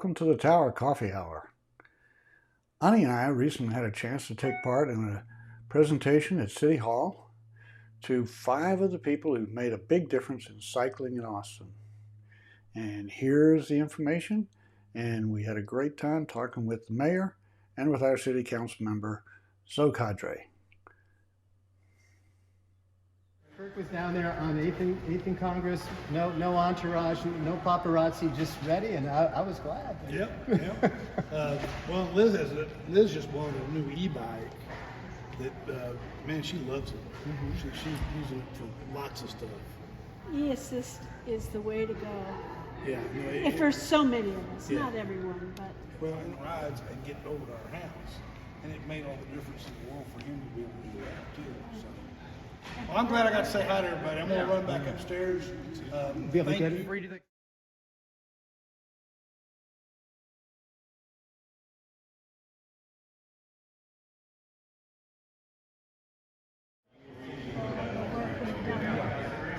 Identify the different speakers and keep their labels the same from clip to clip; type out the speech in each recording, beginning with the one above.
Speaker 1: welcome to the Tower Coffee Hour. Ani and I recently had a chance to take part in a presentation at City Hall to 5 of the people who've made a big difference in cycling in Austin. And here's the information, and we had a great time talking with the mayor and with our city council member, Zakes.
Speaker 2: Kirk was down there on 8th and Congress, no entourage, no paparazzi, just ready, and I was glad.
Speaker 3: Yep. Well, Liz just bought a new e-bike that, man, she loves it. Mm-hmm. She's using it for lots of stuff.
Speaker 4: E-assist is the way to go.
Speaker 3: Yeah.
Speaker 4: If for so many of us, not everyone, but.
Speaker 3: Well, in rides and getting over to our house, and it made all the difference in the world for him to be able to do that too. So. Well, I'm glad I got to say hi to everybody. I'm going to run back upstairs.
Speaker 2: Be able to get
Speaker 3: you.
Speaker 2: it.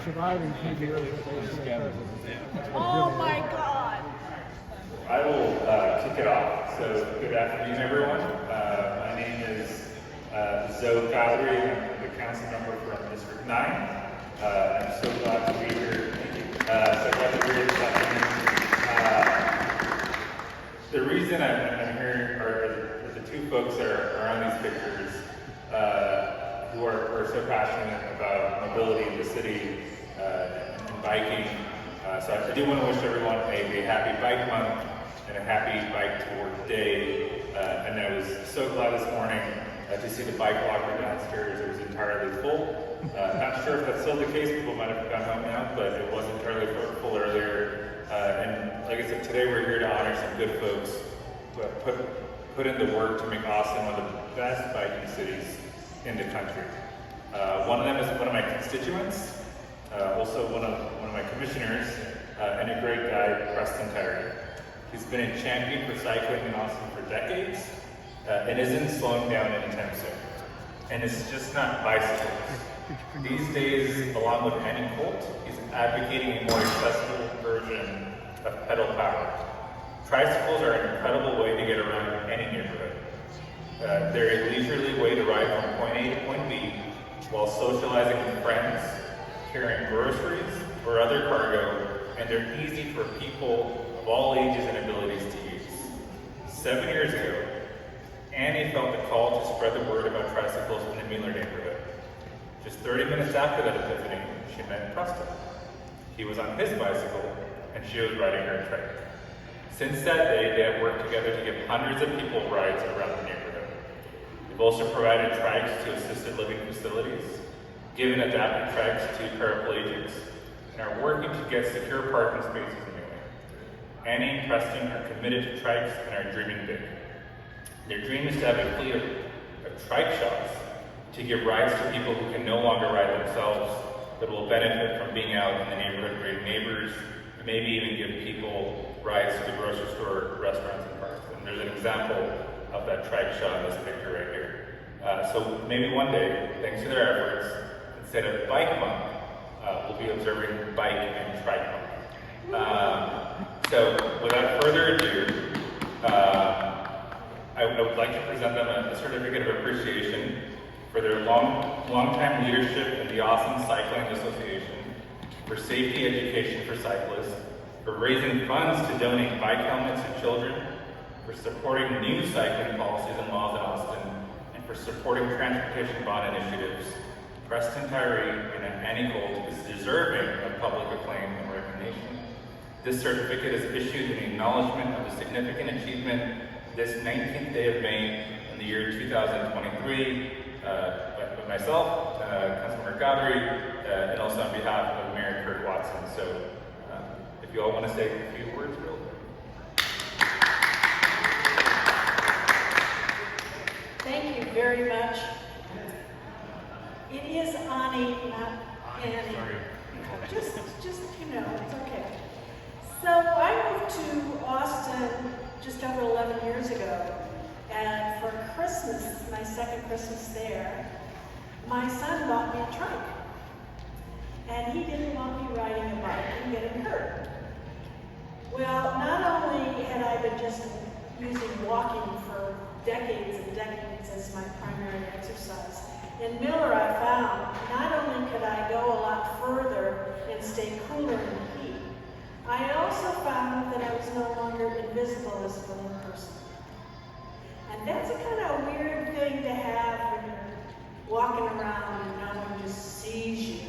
Speaker 2: Surviving can't be really
Speaker 4: Oh my God!
Speaker 5: I will kick it off. So, good afternoon, everyone. My name is Zakes. I'm the council member from District 9. I'm so glad to be here. So glad to be here this afternoon. The reason I'm here are the 2 folks that are on these pictures who are so passionate about mobility in the city and biking. So I do want to wish everyone a happy bike month and a happy bike to work day. And I was so glad this morning to see the bike locker downstairs. It was entirely full. Not sure if that's still the case. People might have gone home now, but it was entirely full earlier. And like I said, today we're here to honor some good folks who have put in the work to make Austin one of the best biking cities in the country. One of them is one of my constituents, also one of my commissioners, and a great guy, Preston Tyree. He's been a champion for cycling in Austin for decades, and isn't slowing down anytime soon. And it's just not bicycles. These days, along with Colt, he's advocating a more accessible version of pedal power. Tricycles are an incredible way to get around any neighborhood. They're a leisurely way to ride from point A to point B while socializing with friends, carrying groceries or other cargo, and they're easy for people of all ages and abilities to use. 7 years ago, Annie felt the call to spread the word about tricycles in the Mueller neighborhood. Just 30 minutes after that epiphany, she met Preston. He was on his bicycle, and she was riding her trike. Since that day, they have worked together to give hundreds of people rides around the neighborhood. They've also provided trikes to assisted living facilities, given adapted trikes to paraplegics, and are working to get secure parking spaces in Mueller. Annie and Preston are committed to trikes and are dreaming big. Their dream is to have a fleet of trike shops to give rides to people who can no longer ride themselves, but will benefit from being out in the neighborhood, greeting neighbors, and maybe even give people rides to the grocery store, restaurants, and parks. And there's an example of that trike shop in this picture right here. So maybe one day, thanks to their efforts, instead of Bike Month, we'll be observing Bike and Trike Month. So without further ado, I would like to present them a certificate of appreciation for their long-time leadership in the Austin Cycling Association, for safety education for cyclists, for raising funds to donate bike helmets to children, for supporting new cycling policies and laws in Austin, and for supporting transportation bond initiatives. Preston Tyree and Annie Colt is deserving of public acclaim and recognition. This certificate is issued in acknowledgement of the significant achievement this 19th day of May in the year 2023 by myself, Councilmember Godry, and also on behalf of Mayor Kirk Watson. So if you all want to say a few words real quick.
Speaker 4: Thank you very much. It is Ani, not Annie. Just it's okay. So I moved to Austin just over 11 years ago, and for Christmas, my second Christmas there, my son bought me a trike. And he didn't want me riding a bike and getting hurt. Well, not only had I been just using walking for decades and decades as my primary exercise, in Mueller I found not only could I go a lot further and stay cooler in the heat, I also found that I was no longer invisible as a little person. And that's a kind of weird thing to have when you're walking around and no one just sees you.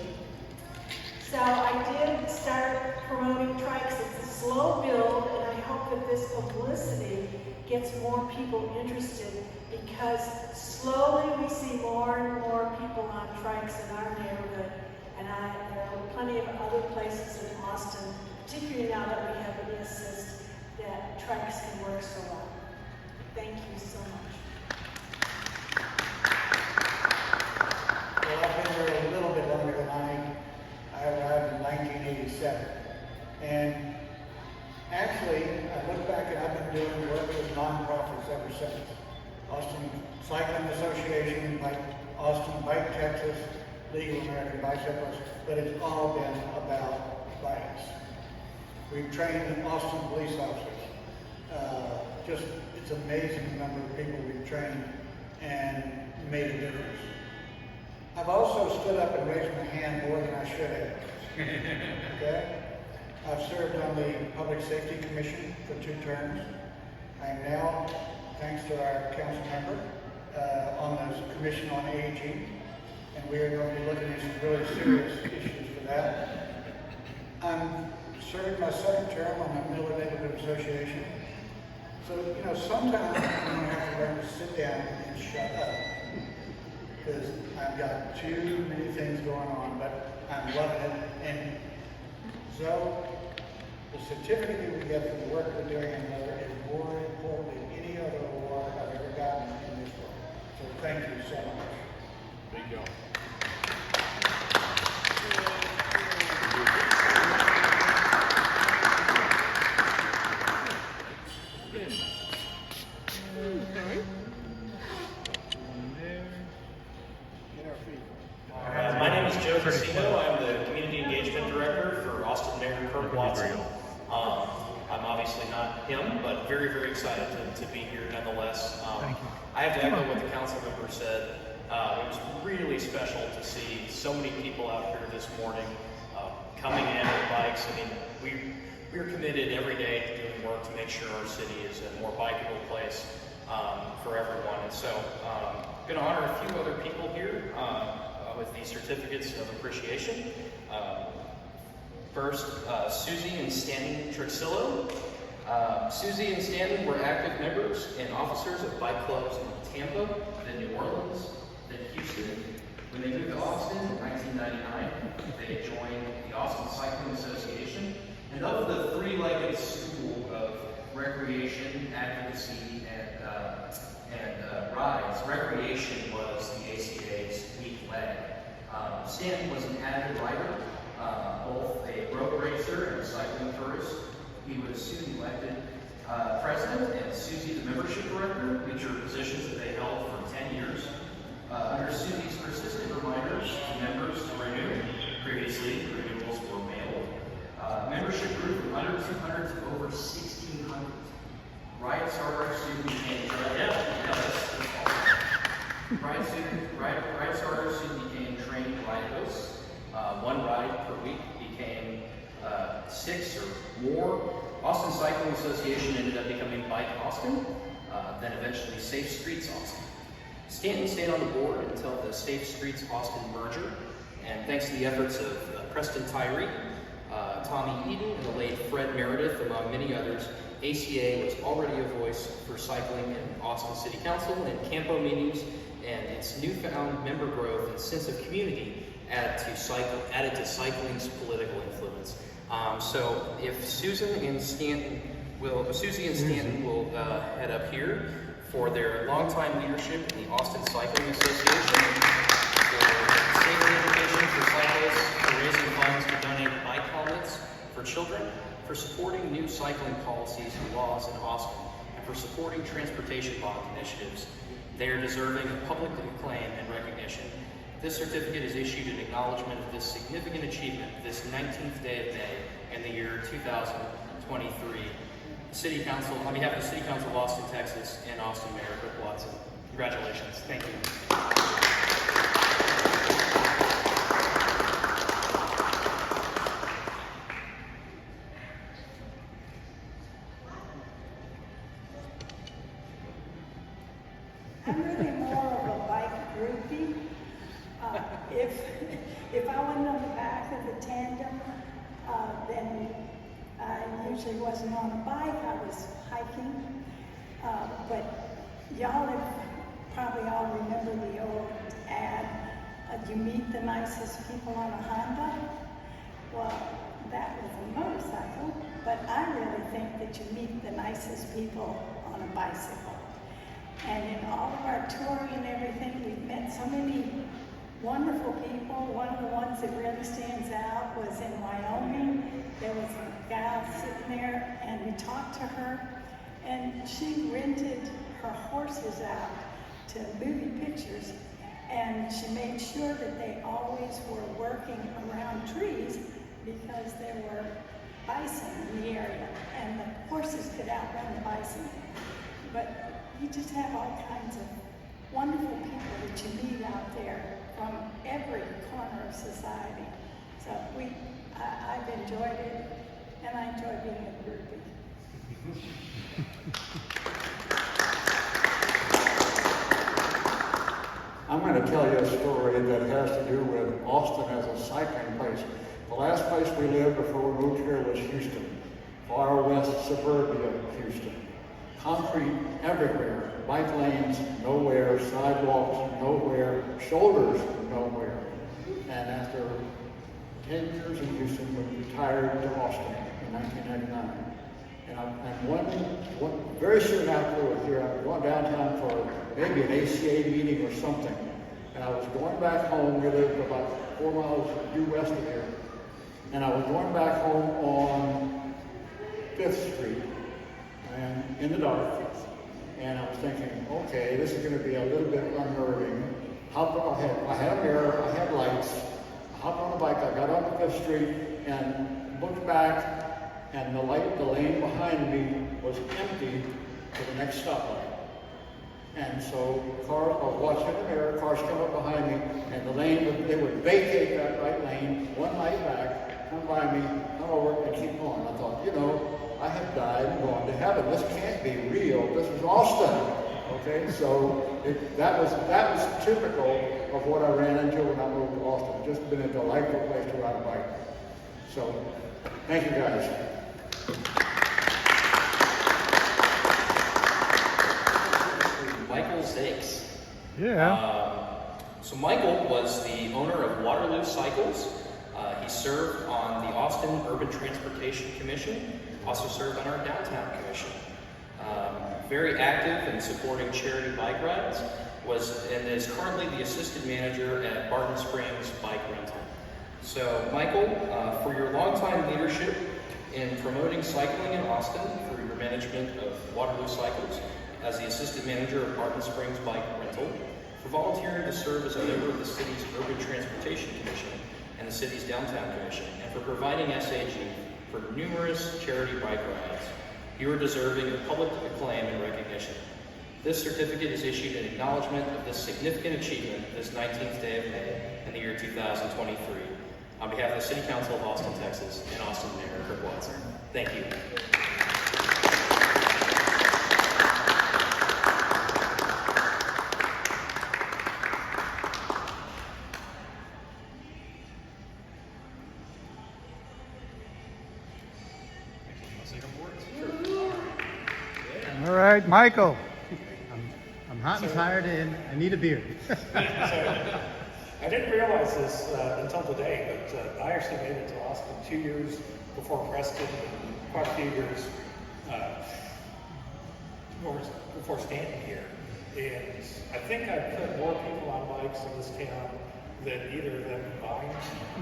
Speaker 4: So I did start promoting trikes. It's a slow build, and I hope that this publicity gets more people interested, because slowly we see more and more people on trikes in our neighborhood. And there are plenty of other places in Austin, particularly now that we have e-assist, that trikes can work so well. Thank you so much.
Speaker 3: Well, I've been here a little bit longer than I arrived in 1987. And actually, I look back and I've been doing work with nonprofits ever since. Austin Cycling Association, Austin Bike Texas, Legal American Bicyclists, but it's all been about bikes. We've trained Austin police officers. It's amazing the number of people we've trained and made a difference. I've also stood up and raised my hand more than I should have. Okay? I've served on the Public Safety Commission for 2 terms. I am now, thanks to our council member, on the Commission on Aging, and we are going to be looking at some really serious issues for that. I'm serving my 2nd term on the Mueller Neighborhood Association. So, sometimes I'm going to have to learn to sit down and shut up, because I've got too many things going on, but I'm loving it. And so, the certificate that we get for the work we're doing in Mueller is more important than any other award I've ever gotten in this work. So thank you so much.
Speaker 6: There you go.
Speaker 7: My name is Joe Truxillo. I'm the Community Engagement Director for Austin Mayor Kirk Watson. I'm obviously not him, but very, very excited to be here nonetheless.
Speaker 1: Thank you.
Speaker 7: I have to echo what the council member said. It was really special to see so many people out here this morning coming in with bikes. I mean, we're committed every day to doing work to make sure our city is a more bikeable place for everyone. And so I'm going to honor a few other people here with these certificates of appreciation. First, Suzi and Stanton Truxillo. Suzi and Stanton were active members and officers of bike clubs in Tampa, then New Orleans, then Houston. When they moved to Austin in 1999, they joined the Austin Cycling Association. And of the 3-legged stool of recreation, advocacy, and rides, recreation was the ACA's weak leg. Stanton was an avid rider, both a road racer and a cycling tourist. He was soon elected president and Suzi the membership director, which are positions that they held for 10 years. Under Suzi's persistent reminders to members to renew, previously renewals were mailed. Membership grew from under 200 to over 1,600. Ride starter soon became Ride starter soon became trained ride hosts. 1 ride per week became 6 or more. Austin Cycling Association ended up becoming Bike Austin, then eventually Safe Streets Austin. Stanton stayed on the board until the Safe Streets Austin merger, and thanks to the efforts of Preston Tyree, Tommy Eden, and the late Fred Meredith, among many others, ACA was already a voice for cycling in Austin City Council and Campo meetings, and its newfound member growth and sense of community added to cycling's political influence. So if Suzi and Stanton will head up here for their longtime leadership in the Austin Cycling Association, for safety education for cyclists, for raising funds to donate bike helmets for children, for supporting new cycling policies and laws in Austin, and for supporting transportation bond initiatives. They are deserving of public acclaim and recognition. This certificate is issued in acknowledgement of this significant achievement this 19th day of May in the year 2000, 2023. City Council, on behalf of the City Council of Austin, Texas, and Austin Mayor Rick Watson. Congratulations. Thank you.
Speaker 4: I'm really more of a bike groupie. If I wasn't on the back of the tandem, then I usually wasn't on a bike, I was hiking. But y'all have probably all remember the old ad, you meet the nicest people on a Honda. Well, that was a motorcycle, but I really think that you meet the nicest people on a bicycle. And in all of our touring and everything, we've met so many wonderful people. One of the ones that really stands out was in Wyoming. There was a gal sitting there, and we talked to her, and she rented her horses out to movie pictures, and she made sure that they always were working around trees because there were bison in the area, and the horses could outrun the bison. But you just have all kinds of wonderful people that you meet out there from every corner of society. So I've enjoyed it, and I enjoy being a groupie.
Speaker 6: I'm going to tell you a story that has to do with Austin as a cycling place. The last place we lived before we moved here was Houston, far west suburbia of Houston. Concrete everywhere, bike lanes nowhere, sidewalks nowhere, shoulders nowhere. And after 10 years in Houston, we retired to Austin in 1999. And very soon after we were here, I was going downtown for maybe an ACA meeting or something. And I was going back home. We lived about 4 miles due west of here. And I was going back home on 5th Street and in the dark. And I was thinking, okay, this is going to be a little bit unnerving. I had a mirror, I had lights. I hopped on the bike, I got on 5th Street and looked back, and the lane behind me was empty to the next stoplight. And so I was watching the mirror, cars come up behind me, and they would vacate that right lane, one light back, come by me, come over, and keep going. I thought, I have died and gone to heaven. This can't be real. This is Austin. Okay, so that was typical of what I ran into when I moved to Austin. It's just been a delightful place to ride a bike. So, thank you guys.
Speaker 7: Michael Zakes.
Speaker 1: Yeah.
Speaker 7: So Michael was the owner of Waterloo Cycles. He served on the Austin Urban Transportation Commission, also served on our Downtown Commission. Very active in supporting charity bike rides, and is currently the assistant manager at Barton Springs Bike Rental. So Michael, for your longtime leadership in promoting cycling in Austin, for your management of Waterloo Cycles, as the assistant manager of Barton Springs Bike Rental, for volunteering to serve as a member of the city's Urban Transportation Commission and the city's Downtown Commission, and for providing SAG for numerous charity bike rides. You are deserving of public acclaim and recognition. This certificate is issued in acknowledgement of this significant achievement this 19th day of May in the year 2023. On behalf of the City Council of Austin, Texas, and Austin Mayor Rick Watson. Thank you.
Speaker 1: All right, Michael.
Speaker 2: I'm hot and tired and I need a beer.
Speaker 8: I didn't realize this until today, but I actually made it to Austin 2 years before Preston, and quite a few years before Stanton here. And I think I put more people on bikes in this town than either of them combined.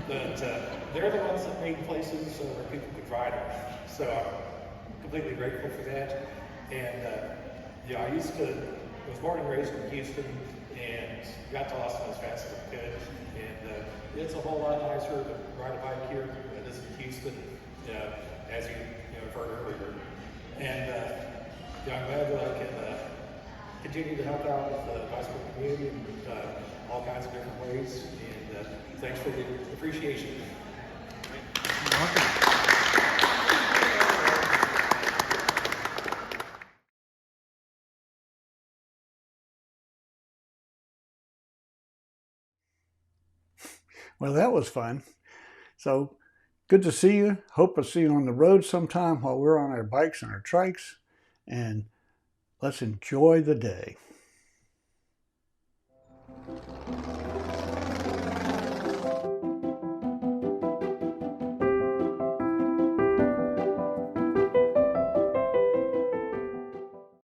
Speaker 8: But they're the ones that made places where people could ride them. So I'm completely grateful for that. And I was born and raised in Houston, and got to Austin as fast as I could. And it's a whole lot nicer to ride a bike here than it is in Houston. as you know, heard earlier. And I'm glad that I can continue to help out with the bicycle community in all kinds of different ways. And thanks for the appreciation.
Speaker 1: Well, that was fun. So good to see you. Hope to see you on the road sometime while we're on our bikes and our trikes. And let's enjoy the day.